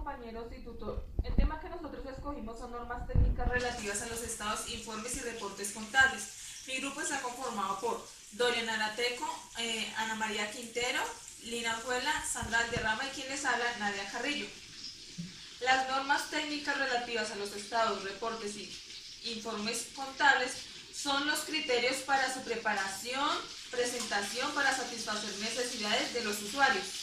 compañeros y tutor. El tema que nosotros escogimos son normas técnicas relativas a los estados, informes y reportes contables. Mi grupo está conformado por Doriana Arateco, Ana María Quintero, Lina Fuela, Sandra Alderrama y quien les habla, Nadia Carrillo. Las normas técnicas relativas a los estados, reportes y informes contables son los criterios para su preparación, presentación para satisfacer necesidades de los usuarios.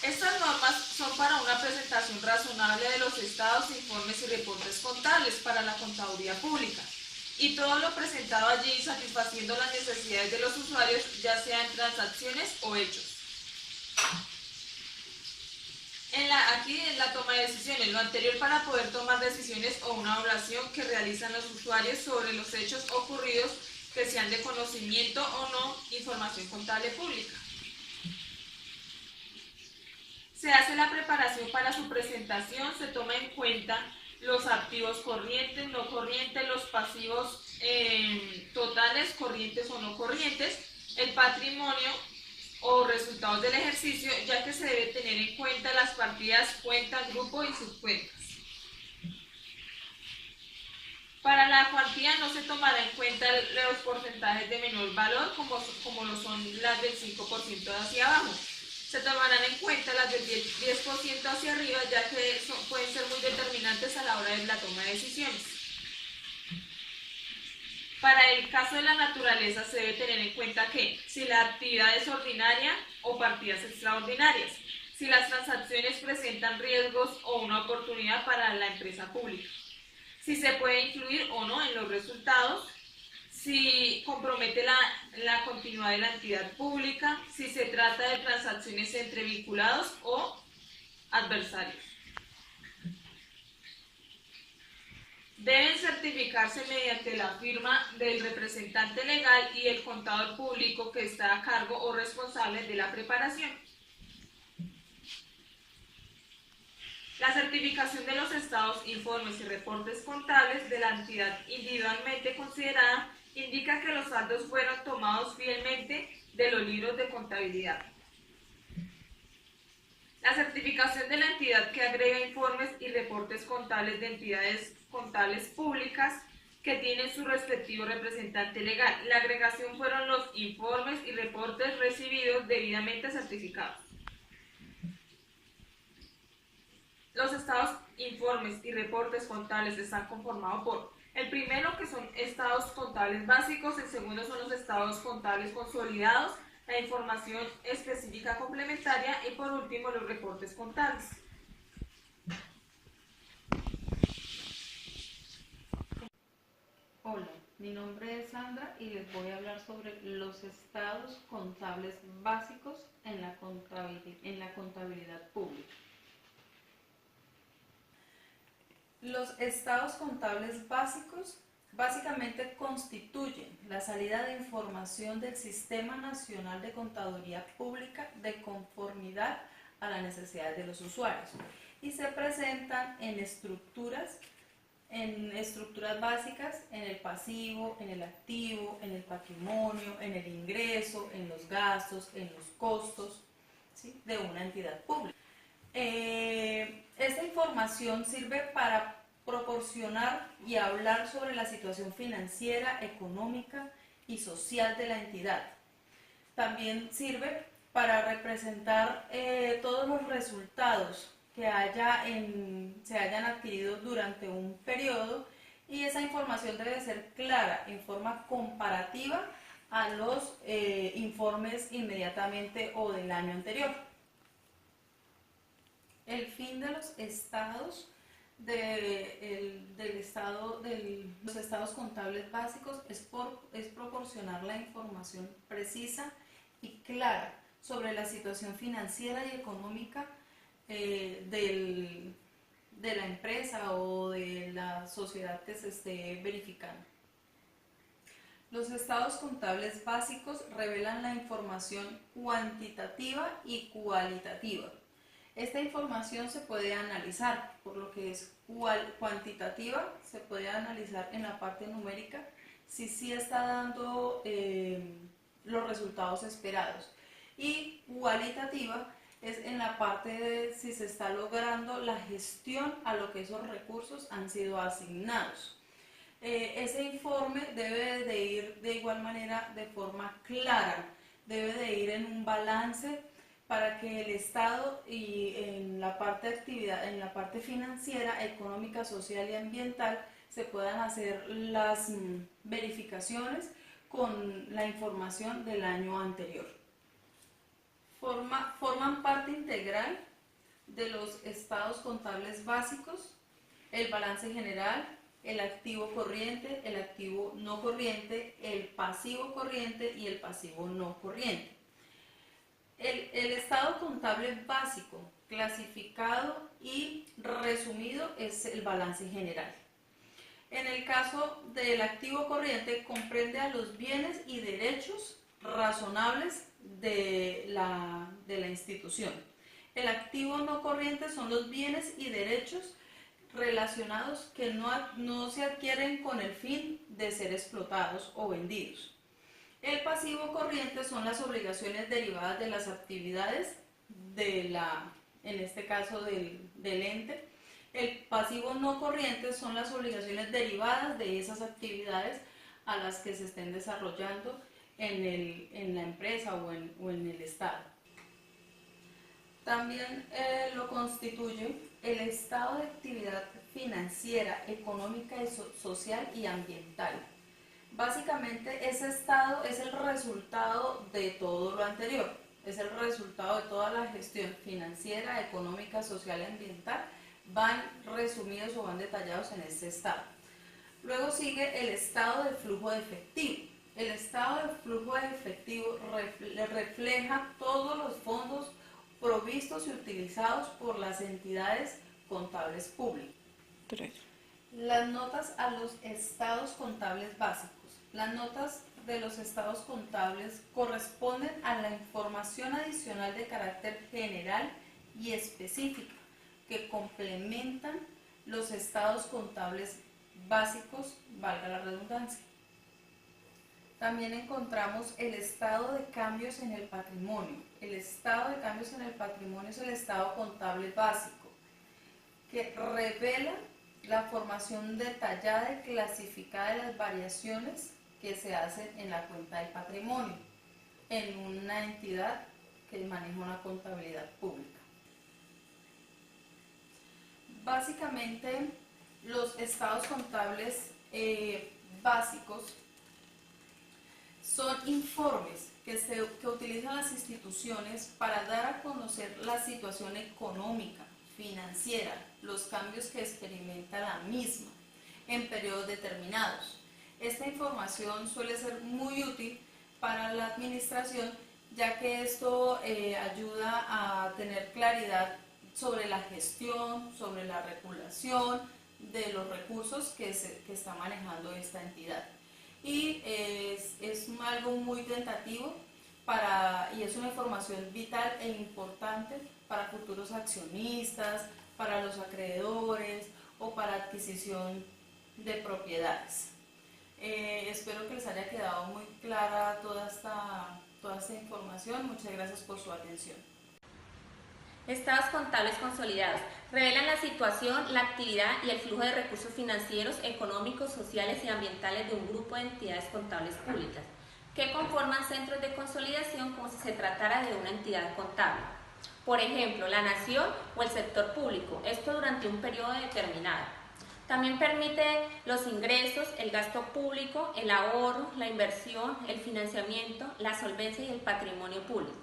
Estas normas son para una presentación razonable de los estados, informes y reportes contables para la contaduría pública y todo lo presentado allí satisfaciendo las necesidades de los usuarios, ya sea en transacciones o hechos. Aquí en la toma de decisiones, lo anterior para poder tomar decisiones o una evaluación que realizan los usuarios sobre los hechos ocurridos que sean de conocimiento o no, información contable pública. Se hace la preparación para su presentación, se toma en cuenta los activos corrientes, no corrientes, los pasivos totales, corrientes o no corrientes, el patrimonio o resultados del ejercicio, ya que se debe tener en cuenta las partidas, cuentas, grupo y subcuentas. Para la cuantía no se tomará en cuenta los porcentajes de menor valor como lo son las del 5% hacia abajo. Se tomarán en cuenta las del 10% hacia arriba, ya que pueden ser muy determinantes a la hora de la toma de decisiones. Para el caso de la naturaleza se debe tener en cuenta que si la actividad es ordinaria o partidas extraordinarias, si las transacciones presentan riesgos o una oportunidad para la empresa pública, si se puede influir o no en los resultados, si compromete la continuidad de la entidad pública, si se trata de transacciones entre vinculados o adversarios. Deben certificarse mediante la firma del representante legal y el contador público que está a cargo o responsable de la preparación. La certificación de los estados, informes y reportes contables de la entidad individualmente considerada indica que los saldos fueron tomados fielmente de los libros de contabilidad. La certificación de la entidad que agrega informes y reportes contables de entidades contables públicas que tienen su respectivo representante legal. La agregación fueron los informes y reportes recibidos debidamente certificados. Los estados, informes y reportes contables están conformados por el primero, que son estados contables básicos, el segundo son los estados contables consolidados, la información específica complementaria y por último los reportes contables. Hola, mi nombre es Sandra y les voy a hablar sobre los estados contables básicos en la contabilidad pública. Los estados contables básicos básicamente constituyen la salida de información del Sistema Nacional de Contaduría Pública de conformidad a las necesidades de los usuarios y se presentan en estructuras básicas, en el pasivo, en el activo, en el patrimonio, en el ingreso, en los gastos, en los costos, ¿sí?, de una entidad pública. Esta información sirve para proporcionar y hablar sobre la situación financiera, económica y social de la entidad. También sirve para representar todos los resultados que se hayan adquirido durante un periodo, y esa información debe ser clara en forma comparativa a los informes inmediatamente o del año anterior. El fin de los estados los estados contables básicos es proporcionar la información precisa y clara sobre la situación financiera y económica de la empresa o de la sociedad que se esté verificando. Los estados contables básicos revelan la información cuantitativa y cualitativa. Esta información se puede analizar, por lo que es cuantitativa, se puede analizar en la parte numérica si sí está dando los resultados esperados, y cualitativa es en la parte de si se está logrando la gestión a lo que esos recursos han sido asignados. Ese informe debe de ir de igual manera de forma clara, debe de ir en un balance para que el Estado y en la parte de actividad, en la parte financiera, económica, social y ambiental se puedan hacer las verificaciones con la información del año anterior. Forman parte integral de los estados contables básicos el balance general, el activo corriente, el activo no corriente, el pasivo corriente y el pasivo no corriente. El estado contable básico, clasificado y resumido es el balance general. En el caso del activo corriente comprende a los bienes y derechos razonables de la institución. El activo no corriente son los bienes y derechos relacionados que no se adquieren con el fin de ser explotados o vendidos. El pasivo corriente son las obligaciones derivadas de las actividades en este caso del ente. El pasivo no corriente son las obligaciones derivadas de esas actividades a las que se estén desarrollando en la empresa o en el Estado. También lo constituye el estado de actividad financiera, económica, social y ambiental. Básicamente ese estado es el resultado de todo lo anterior, es el resultado de toda la gestión financiera, económica, social y ambiental, van resumidos o van detallados en este estado. Luego sigue el estado de flujo de efectivo. El estado de flujo de efectivo refleja todos los fondos provistos y utilizados por las entidades contables públicas. 3. Las notas a los estados contables básicos. Las notas de los estados contables corresponden a la información adicional de carácter general y específica que complementan los estados contables básicos, valga la redundancia. También encontramos el estado de cambios en el patrimonio. El estado de cambios en el patrimonio es el estado contable básico, que revela la formación detallada y clasificada de las variaciones que se hacen en la cuenta del patrimonio en una entidad que maneja una contabilidad pública. Básicamente, los estados contables básicos son informes que utilizan las instituciones para dar a conocer la situación económica, financiera, los cambios que experimenta la misma en periodos determinados. Esta información suele ser muy útil para la administración, ya que esto ayuda a tener claridad sobre la gestión, sobre la regulación de los recursos que está manejando esta entidad. Y es algo muy tentativo y es una información vital e importante para futuros accionistas, para los acreedores o para adquisición de propiedades. Espero que les haya quedado muy clara toda esta información. Muchas gracias por su atención. Estados contables consolidados. Revelan la situación, la actividad y el flujo de recursos financieros, económicos, sociales y ambientales de un grupo de entidades contables públicas, que conforman centros de consolidación como si se tratara de una entidad contable. Por ejemplo, la nación o el sector público, esto durante un periodo determinado. También permite los ingresos, el gasto público, el ahorro, la inversión, el financiamiento, la solvencia y el patrimonio público.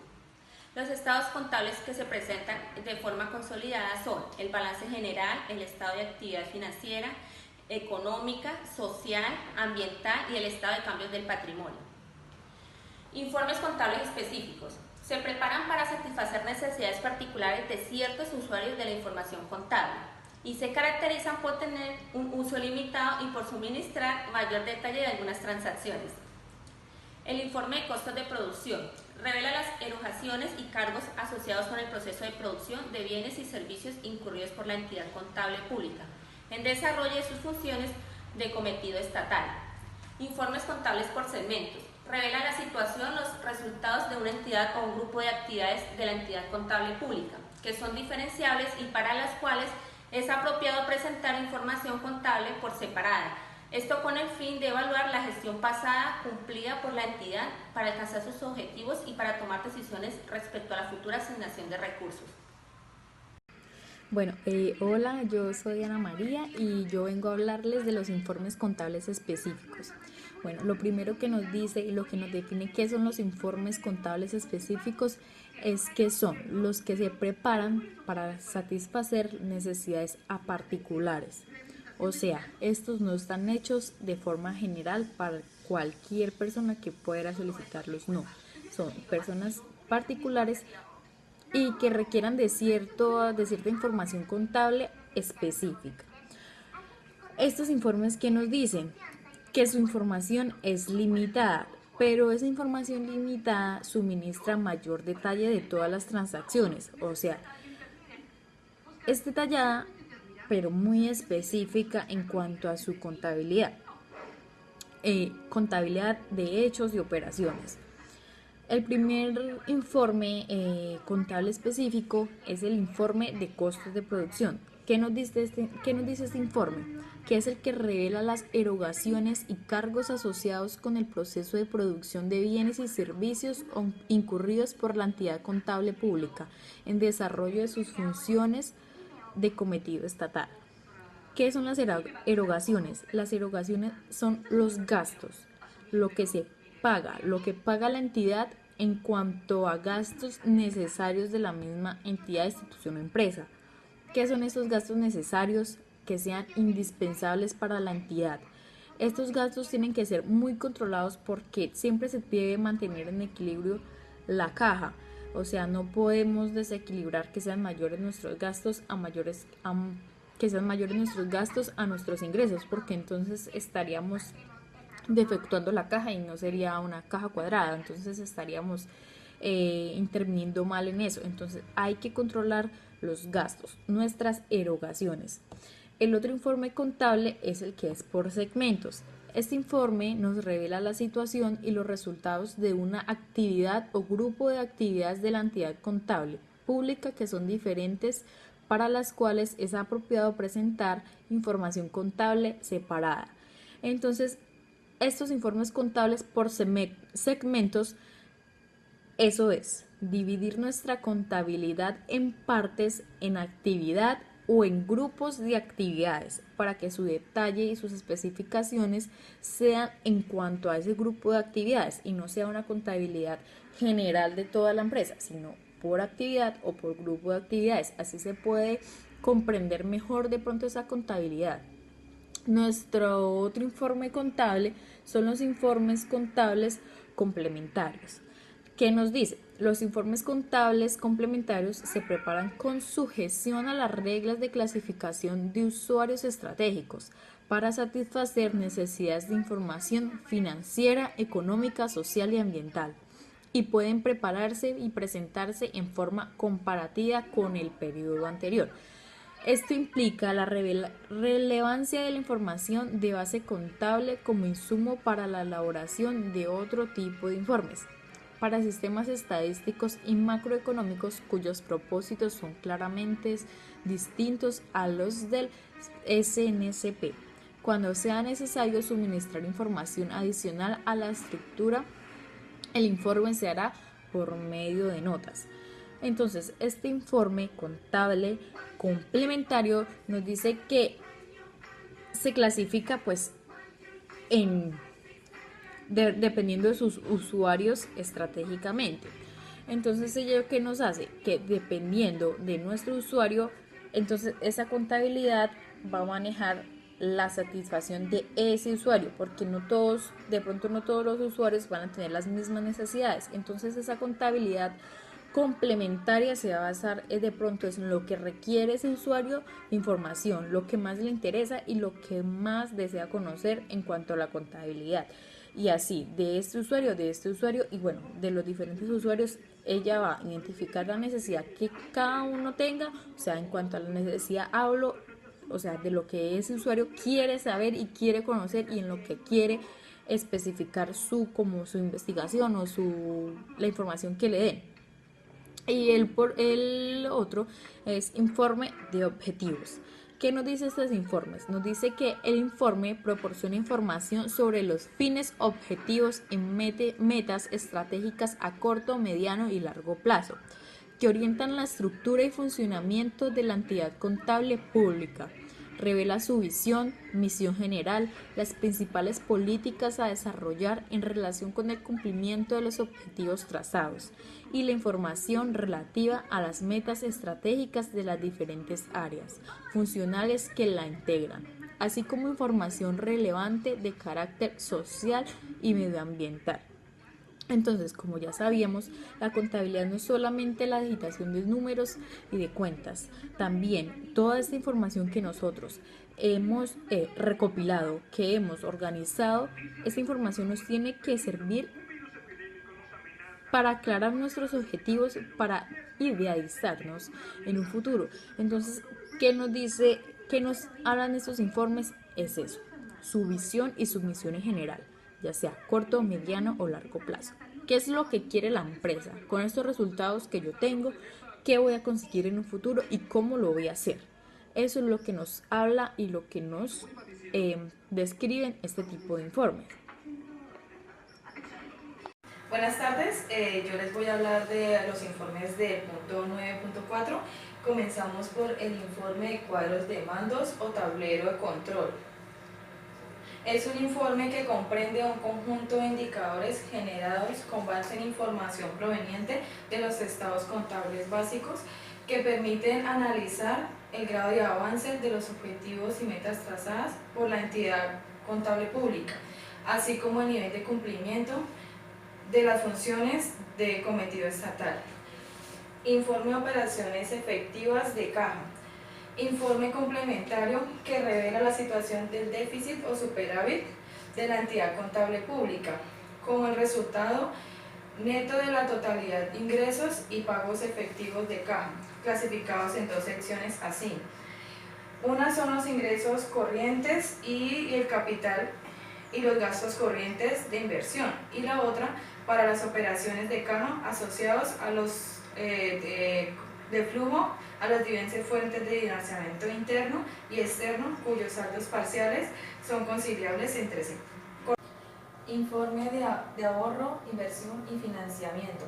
Los estados contables que se presentan de forma consolidada son el balance general, el estado de actividad financiera, económica, social, ambiental y el estado de cambios del patrimonio. Informes contables específicos. Se preparan para satisfacer necesidades particulares de ciertos usuarios de la información contable y se caracterizan por tener un uso limitado y por suministrar mayor detalle de algunas transacciones. El informe de costos de producción revela las erogaciones y cargos asociados con el proceso de producción de bienes y servicios incurridos por la entidad contable pública en desarrollo de sus funciones de cometido estatal. Informes contables por segmentos. Revela la situación, los resultados de una entidad o un grupo de actividades de la entidad contable pública, que son diferenciables y para las cuales es apropiado presentar información contable por separada. Esto con el fin de evaluar la gestión pasada cumplida por la entidad para alcanzar sus objetivos y para tomar decisiones respecto a la futura asignación de recursos. Bueno, hola, yo soy Ana María y yo vengo a hablarles de los informes contables específicos. Bueno, lo primero que nos dice y lo que nos define qué son los informes contables específicos es que son los que se preparan para satisfacer necesidades a particulares. O sea, estos no están hechos de forma general para cualquier persona que pueda solicitarlos, no. Son personas particulares y que requieran de cierta información contable específica. Estos informes que nos dicen que su información es limitada, pero esa información limitada suministra mayor detalle de todas las transacciones, o sea, es detallada pero muy específica en cuanto a su contabilidad, contabilidad de hechos y operaciones. El primer informe contable específico es el informe de costos de producción. ¿Qué nos dice este informe? Que es el que revela las erogaciones y cargos asociados con el proceso de producción de bienes y servicios incurridos por la entidad contable pública en desarrollo de sus funciones de cometido estatal. ¿Qué son las erogaciones? Las erogaciones son los gastos, lo que paga la entidad en cuanto a gastos necesarios de la misma entidad, institución o empresa. ¿Qué son estos gastos necesarios que sean indispensables para la entidad? Estos gastos tienen que ser muy controlados porque siempre se debe mantener en equilibrio la caja. O sea, no podemos desequilibrar que sean mayores nuestros gastos a nuestros ingresos, porque entonces estaríamos defectuando la caja y no sería una caja cuadrada, entonces estaríamos interviniendo mal en eso. Entonces hay que controlar los gastos, nuestras erogaciones. El otro informe contable es el que es por segmentos. Este informe nos revela la situación y los resultados de una actividad o grupo de actividades de la entidad contable pública que son diferentes, para las cuales es apropiado presentar información contable separada. Entonces, estos informes contables por segmentos, eso es, dividir nuestra contabilidad en partes, en actividad o en grupos de actividades para que su detalle y sus especificaciones sean en cuanto a ese grupo de actividades y no sea una contabilidad general de toda la empresa, sino por actividad o por grupo de actividades. Así se puede comprender mejor de pronto esa contabilidad. Nuestro otro informe contable son los informes contables complementarios. ¿Qué nos dice? Los informes contables complementarios se preparan con sujeción a las reglas de clasificación de usuarios estratégicos para satisfacer necesidades de información financiera, económica, social y ambiental, y pueden prepararse y presentarse en forma comparativa con el periodo anterior. Esto implica la relevancia de la información de base contable como insumo para la elaboración de otro tipo de informes, para sistemas estadísticos y macroeconómicos cuyos propósitos son claramente distintos a los del SNCP, cuando sea necesario suministrar información adicional a la estructura. El informe se hará por medio de notas. Entonces, este informe contable complementario nos dice que se clasifica pues dependiendo de sus usuarios estratégicamente. Entonces, ¿ello qué nos hace? Que dependiendo de nuestro usuario, entonces esa contabilidad va a manejar la satisfacción de ese usuario, porque de pronto no todos los usuarios van a tener las mismas necesidades. Entonces esa contabilidad complementaria se va a basar de pronto en lo que requiere ese usuario de información, lo que más le interesa y lo que más desea conocer en cuanto a la contabilidad. Y así, de este usuario y bueno, de los diferentes usuarios, ella va a identificar la necesidad que cada uno tenga. O sea, en cuanto a la necesidad hablo, o sea, de lo que ese usuario quiere saber y quiere conocer y en lo que quiere especificar como su investigación o la información que le den. Y el otro es informe de objetivos. ¿Qué nos dice estos informes? Nos dice que el informe proporciona información sobre los fines, objetivos y metas estratégicas a corto, mediano y largo plazo, que orientan la estructura y funcionamiento de la entidad contable pública. Revela su visión, misión general, las principales políticas a desarrollar en relación con el cumplimiento de los objetivos trazados y la información relativa a las metas estratégicas de las diferentes áreas funcionales que la integran, así como información relevante de carácter social y medioambiental. Entonces, como ya sabíamos, la contabilidad no es solamente la digitación de números y de cuentas, también toda esta información que nosotros hemos recopilado, que hemos organizado, esta información nos tiene que servir para aclarar nuestros objetivos, para idealizarnos en un futuro. Entonces, ¿qué nos dice, qué nos hablan estos informes? Es eso, su visión y su misión en general, ya sea corto, mediano o largo plazo. ¿Qué es lo que quiere la empresa? Con estos resultados que yo tengo, ¿qué voy a conseguir en un futuro y cómo lo voy a hacer? Eso es lo que nos habla y lo que nos describen este tipo de informes. Buenas tardes, yo les voy a hablar de los informes del punto 9.4. Comenzamos por el informe de cuadros de mandos o tablero de control. Es un informe que comprende un conjunto de indicadores generados con base en información proveniente de los estados contables básicos que permiten analizar el grado de avance de los objetivos y metas trazadas por la entidad contable pública, así como el nivel de cumplimiento de las funciones de cometido estatal. Informe de operaciones efectivas de caja. Informe complementario que revela la situación del déficit o superávit de la entidad contable pública, como el resultado neto de la totalidad de ingresos y pagos efectivos de caja, clasificados en dos secciones así. Una son los ingresos corrientes y el capital y los gastos corrientes de inversión, y la otra para las operaciones de caja asociados a los de flujo a las diversas fuentes de financiamiento interno y externo cuyos saldos parciales son conciliables entre sí. Informe de ahorro, inversión y financiamiento.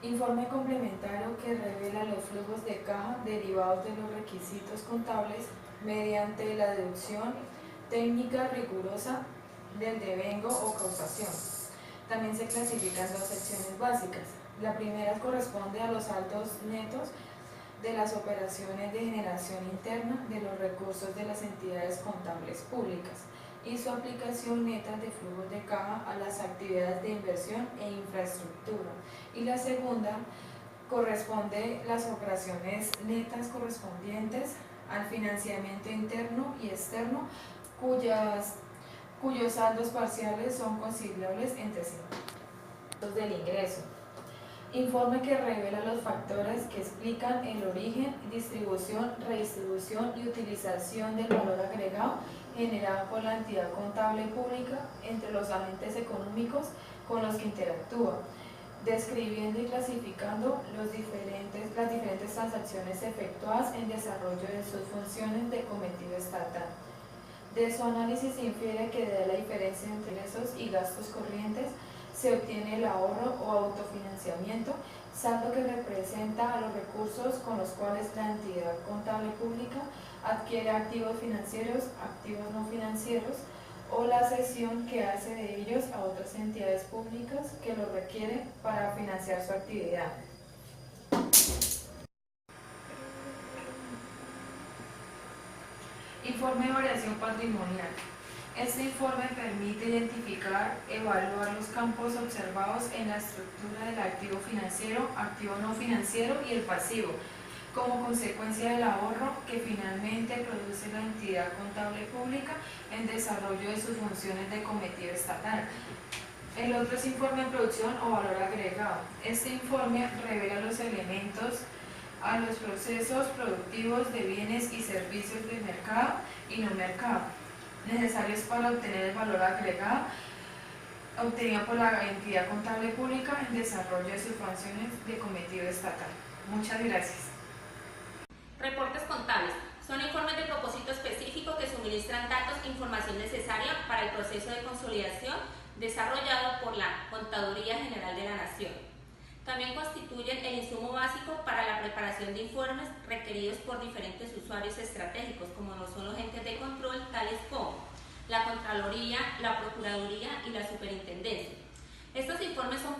Informe complementario que revela los flujos de caja derivados de los requisitos contables mediante la deducción técnica rigurosa del devengo o causación. También se clasifican dos secciones básicas. La primera corresponde a los saldos netos de las operaciones de generación interna de los recursos de las entidades contables públicas y su aplicación neta de flujos de caja a las actividades de inversión e infraestructura. Y la segunda corresponde a las operaciones netas correspondientes al financiamiento interno y externo cuyos saldos parciales son conciliables entre sí. Del ingreso. Informe que revela los factores que explican el origen, distribución, redistribución y utilización del valor agregado generado por la entidad contable pública entre los agentes económicos con los que interactúa, describiendo y clasificando las diferentes transacciones efectuadas en desarrollo de sus funciones de cometido estatal. De su análisis se infiere que de la diferencia entre ingresos y gastos corrientes se obtiene el ahorro o autofinanciamiento, saldo que representa a los recursos con los cuales la entidad contable pública adquiere activos financieros, activos no financieros, o la cesión que hace de ellos a otras entidades públicas que lo requieren para financiar su actividad. Informe de variación patrimonial. Este informe permite identificar, evaluar los campos observados en la estructura del activo financiero, activo no financiero y el pasivo, como consecuencia del ahorro que finalmente produce la entidad contable pública en desarrollo de sus funciones de cometido estatal. El otro es informe de producción o valor agregado. Este informe revela los elementos a los procesos productivos de bienes y servicios de mercado y no mercado, necesarios para obtener el valor agregado obtenido por la entidad contable pública en desarrollo de sus funciones de cometido estatal. Muchas gracias. Reportes contables. Son informes de propósito específico que suministran datos e información necesaria para el proceso de consolidación desarrollado por la Contaduría General de la Nación. También constituyen el insumo básico para la preparación de informes requeridos por diferentes usuarios estratégicos, como lo son los entes de control, tales como la Contraloría, la Procuraduría y la Superintendencia. Estos informes son